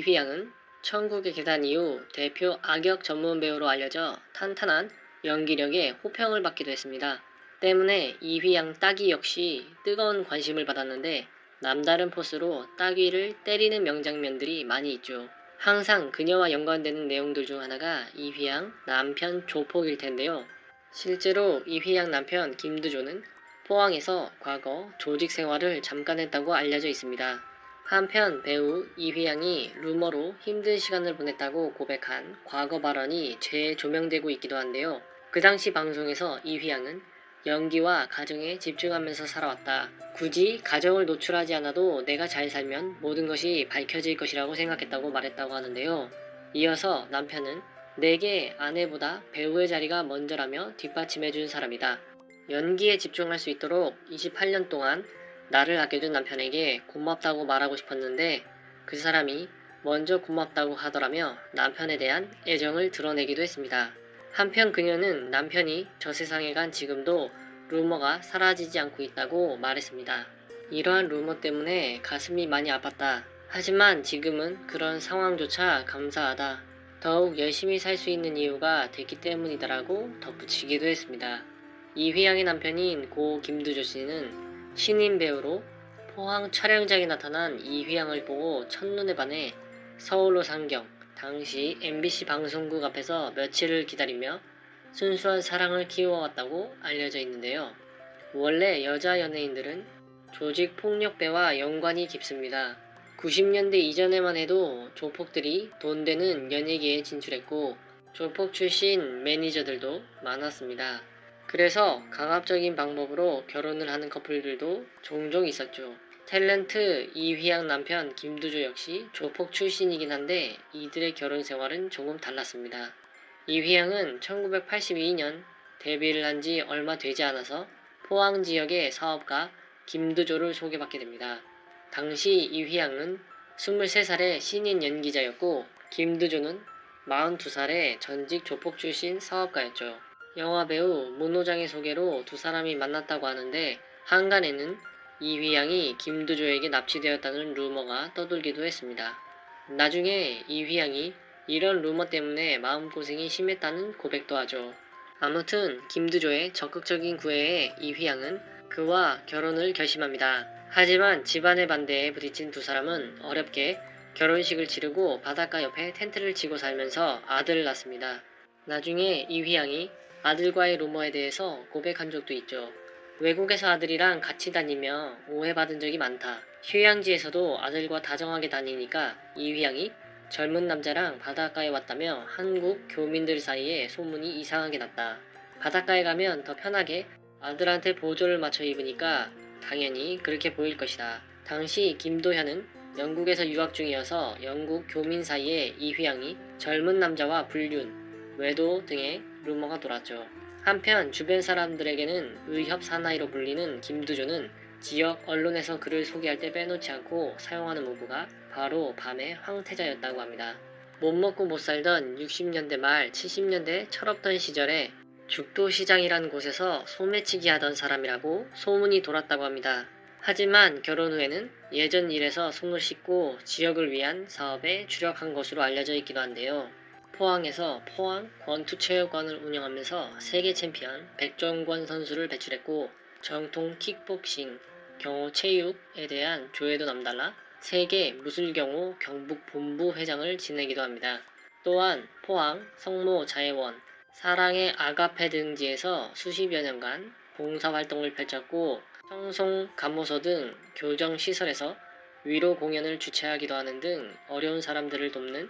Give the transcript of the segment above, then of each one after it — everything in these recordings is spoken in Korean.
이휘양은 천국의 계단 이후 대표 악역 전문 배우로 알려져 탄탄한 연기력에 호평을 받기도 했습니다. 때문에 이휘양 따귀 역시 뜨거운 관심을 받았는데 남다른 포스로 따귀를 때리는 명장면들이 많이 있죠. 항상 그녀와 연관되는 내용들 중 하나가 이휘양 남편 조폭일 텐데요. 실제로 이휘양 남편 김두조는 포항에서 과거 조직 생활을 잠깐 했다고 알려져 있습니다. 한편 배우 이휘양이 루머로 힘든 시간을 보냈다고 고백한 과거 발언이 재조명되고 있기도 한데요. 그 당시 방송에서 이휘양은 연기와 가정에 집중하면서 살아왔다. 굳이 가정을 노출하지 않아도 내가 잘 살면 모든 것이 밝혀질 것이라고 생각했다고 말했다고 하는데요. 이어서 남편은 내게 아내보다 배우의 자리가 먼저라며 뒷받침해준 사람이다. 연기에 집중할 수 있도록 28년 동안 나를 아껴준 남편에게 고맙다고 말하고 싶었는데 그 사람이 먼저 고맙다고 하더라며 남편에 대한 애정을 드러내기도 했습니다. 한편 그녀는 남편이 저 세상에 간 지금도 루머가 사라지지 않고 있다고 말했습니다. 이러한 루머 때문에 가슴이 많이 아팠다. 하지만 지금은 그런 상황조차 감사하다. 더욱 열심히 살 수 있는 이유가 됐기 때문이다라고 덧붙이기도 했습니다. 이휘양의 남편인 고 김두조 씨는 신인 배우로 포항 촬영장에 나타난 이휘양을 보고 첫눈에 반해 서울로 상경, 당시 MBC 방송국 앞에서 며칠을 기다리며 순수한 사랑을 키워왔다고 알려져 있는데요. 원래 여자 연예인들은 조직 폭력배와 연관이 깊습니다. 90년대 이전에만 해도 조폭들이 돈 되는 연예계에 진출했고 조폭 출신 매니저들도 많았습니다. 그래서 강압적인 방법으로 결혼을 하는 커플들도 종종 있었죠. 탤런트 이휘양 남편 김두조 역시 조폭 출신이긴 한데 이들의 결혼 생활은 조금 달랐습니다. 이휘양은 1982년 데뷔를 한 지 얼마 되지 않아서 포항 지역의 사업가 김두조를 소개받게 됩니다. 당시 이휘양은 23살의 신인 연기자였고 김두조는 42살의 전직 조폭 출신 사업가였죠. 영화배우 문호장의 소개로 두 사람이 만났다고 하는데 한간에는 이휘양이 김두조에게 납치되었다는 루머가 떠돌기도 했습니다. 나중에 이휘양이 이런 루머 때문에 마음고생이 심했다는 고백도 하죠. 아무튼 김두조의 적극적인 구애에 이휘양은 그와 결혼을 결심합니다. 하지만 집안의 반대에 부딪힌 두 사람은 어렵게 결혼식을 치르고 바닷가 옆에 텐트를 치고 살면서 아들을 낳습니다. 나중에 이휘양이 아들과의 루머에 대해서 고백한 적도 있죠. 외국에서 아들이랑 같이 다니며 오해받은 적이 많다. 휴양지에서도 아들과 다정하게 다니니까 이휘양이 젊은 남자랑 바닷가에 왔다며 한국 교민들 사이에 소문이 이상하게 났다. 바닷가에 가면 더 편하게 아들한테 보조를 맞춰 입으니까 당연히 그렇게 보일 것이다. 당시 김도현은 영국에서 유학 중이어서 영국 교민 사이에 이휘양이 젊은 남자와 불륜, 외도 등의 루머가 돌았죠. 한편 주변 사람들에게는 의협 사나이로 불리는 김두조는 지역 언론에서 그를 소개할 때 빼놓지 않고 사용하는 문구가 바로 밤의 황태자였다고 합니다. 못 먹고 못 살던 60년대 말 70년대 철없던 시절에 죽도시장이라는 곳에서 소매치기 하던 사람이라고 소문이 돌았다고 합니다. 하지만 결혼 후에는 예전 일에서 숨을 씻고 지역을 위한 사업에 주력한 것으로 알려져 있기도 한데요. 포항에서 포항 권투체육관을 운영하면서 세계 챔피언 백종권 선수를 배출했고 정통 킥복싱, 경호 체육에 대한 조회도 남달라 세계 무술경호 경북본부 회장을 지내기도 합니다. 또한 포항 성모 자애원, 사랑의 아가페 등지에서 수십여 년간 봉사활동을 펼쳤고 청송 감호소 등 교정시설에서 위로 공연을 주최하기도 하는 등 어려운 사람들을 돕는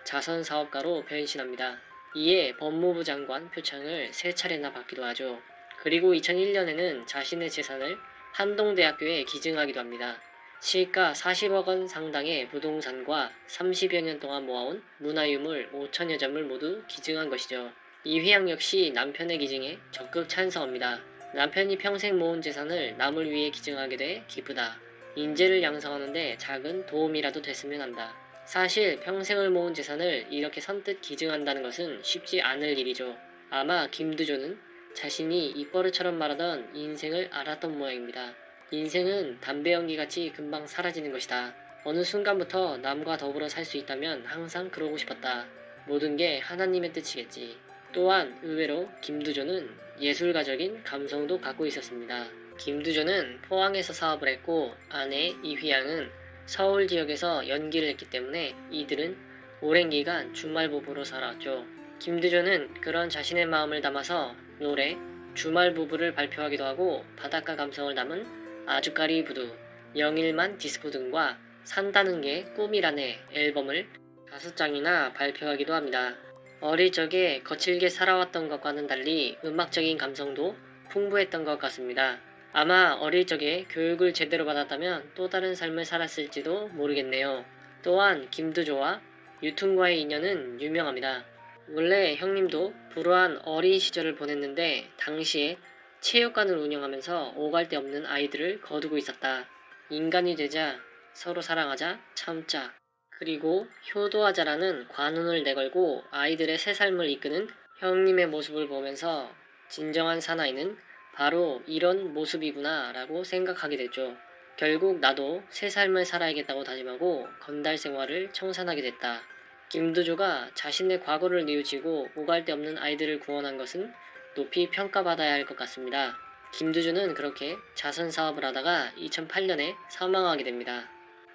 자선사업가로 변신합니다. 이에 법무부 장관 표창을 3차례나 받기도 하죠. 그리고 2001년에는 자신의 재산을 한동대학교에 기증하기도 합니다. 시가 40억 원 상당의 부동산과 30여 년 동안 모아온 문화유물 5천여 점을 모두 기증한 것이죠. 이휘양 역시 남편의 기증에 적극 찬성합니다. 남편이 평생 모은 재산을 남을 위해 기증하게 돼 기쁘다. 인재를 양성하는데 작은 도움이라도 됐으면 한다. 사실 평생을 모은 재산을 이렇게 선뜻 기증한다는 것은 쉽지 않을 일이죠. 아마 김두조는 자신이 입버릇처럼 말하던 인생을 알았던 모양입니다. 인생은 담배 연기같이 금방 사라지는 것이다. 어느 순간부터 남과 더불어 살 수 있다면 항상 그러고 싶었다. 모든 게 하나님의 뜻이겠지. 또한 의외로 김두조는 예술가적인 감성도 갖고 있었습니다. 김두조는 포항에서 사업을 했고 아내 이휘양은 서울 지역에서 연기를 했기 때문에 이들은 오랜 기간 주말부부로 살아왔죠. 김두조는 그런 자신의 마음을 담아서 노래 주말부부를 발표하기도 하고 바닷가 감성을 담은 아주까리 부두, 영일만 디스코 등과 산다는 게 꿈이라네 앨범을 5장이나 발표하기도 합니다. 어릴 적에 거칠게 살아왔던 것과는 달리 음악적인 감성도 풍부했던 것 같습니다. 아마 어릴 적에 교육을 제대로 받았다면 또 다른 삶을 살았을지도 모르겠네요. 또한 김두조와 유퉁과의 인연은 유명합니다. 원래 형님도 불우한 어린 시절을 보냈는데 당시에 체육관을 운영하면서 오갈 데 없는 아이들을 거두고 있었다. 인간이 되자, 서로 사랑하자, 참자, 그리고 효도하자라는 관운을 내걸고 아이들의 새 삶을 이끄는 형님의 모습을 보면서 진정한 사나이는 바로 이런 모습이구나 라고 생각하게 됐죠. 결국 나도 새 삶을 살아야겠다고 다짐하고 건달 생활을 청산하게 됐다. 김두조가 자신의 과거를 뉘우치고 오갈 데 없는 아이들을 구원한 것은 높이 평가받아야 할 것 같습니다. 김두조는 그렇게 자선 사업을 하다가 2008년에 사망하게 됩니다.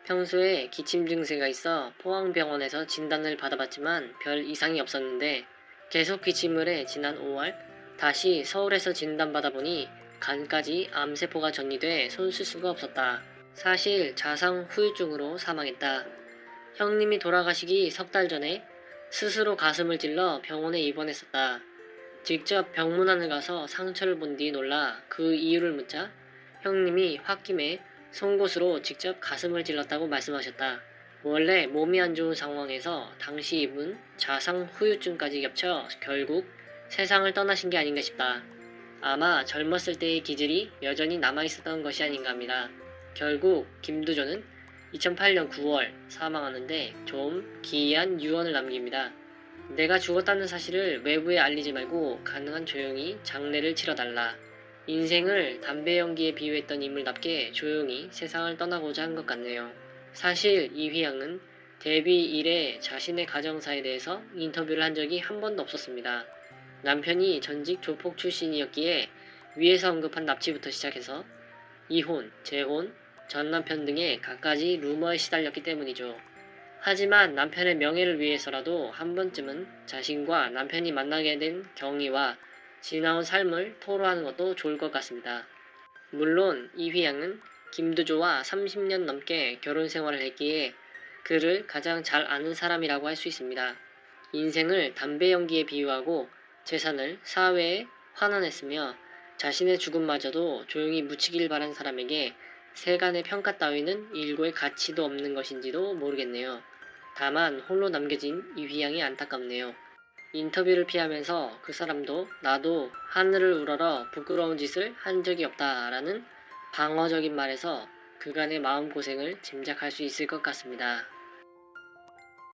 평소에 기침 증세가 있어 포항병원에서 진단을 받아봤지만 별 이상이 없었는데 계속 기침을 해 지난 5월 다시 서울에서 진단받아보니 간까지 암세포가 전이돼 손쓸 수가 없었다. 사실 자상 후유증으로 사망했다. 형님이 돌아가시기 석 달 전에 스스로 가슴을 찔러 병원에 입원했었다. 직접 병문안을 가서 상처를 본 뒤 놀라 그 이유를 묻자 형님이 홧김에 송곳으로 직접 가슴을 찔렀다고 말씀하셨다. 원래 몸이 안 좋은 상황에서 당시 입은 자상 후유증까지 겹쳐 결국 세상을 떠나신 게 아닌가 싶다. 아마 젊었을 때의 기질이 여전히 남아있었던 것이 아닌가 합니다. 결국 김두조는 2008년 9월 사망하는데 좀 기이한 유언을 남깁니다. 내가 죽었다는 사실을 외부에 알리지 말고 가능한 조용히 장례를 치러달라. 인생을 담배 연기에 비유했던 인물답게 조용히 세상을 떠나고자 한 것 같네요. 사실 이휘양은 데뷔 이래 자신의 가정사에 대해서 인터뷰를 한 적이 한 번도 없었습니다. 남편이 전직 조폭 출신이었기에 위에서 언급한 납치부터 시작해서 이혼, 재혼, 전남편 등의 갖가지 루머에 시달렸기 때문이죠. 하지만 남편의 명예를 위해서라도 한 번쯤은 자신과 남편이 만나게 된 경위와 지나온 삶을 토로하는 것도 좋을 것 같습니다. 물론 이휘양은 김두조와 30년 넘게 결혼 생활을 했기에 그를 가장 잘 아는 사람이라고 할 수 있습니다. 인생을 담배 연기에 비유하고 재산을 사회에 환원했으며 자신의 죽음마저도 조용히 묻히길 바란 사람에게 세간의 평가 따위는 일고의 가치도 없는 것인지도 모르겠네요. 다만 홀로 남겨진 이휘양이 안타깝네요. 인터뷰를 피하면서 그 사람도 나도 하늘을 우러러 부끄러운 짓을 한 적이 없다라는 방어적인 말에서 그간의 마음고생을 짐작할 수 있을 것 같습니다.